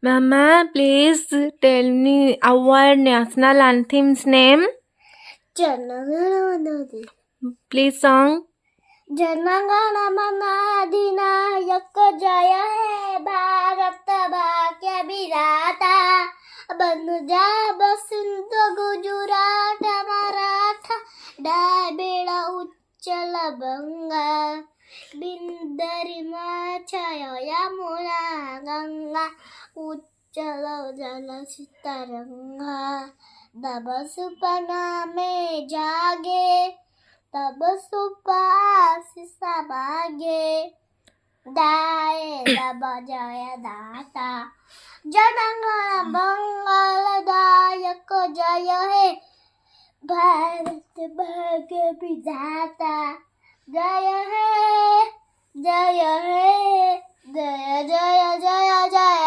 Mama, please tell me our national anthem's name. Please song. जनगण मन अधिनायक जय हे भारत भाग्य विधाता पंजाब सिंध गुजरात मराठा द्रविड़ उच्चल बंगा बिंदर हिमाचल यमुना गंगा उच्चल जल तरंगा तब सुपना में जागे तब सुपाशिष मागे दाए तब जय दाता जनगण मंगलदायक जय हे भारत भाग्य विधाता जय हे जय हे जय जय जय जय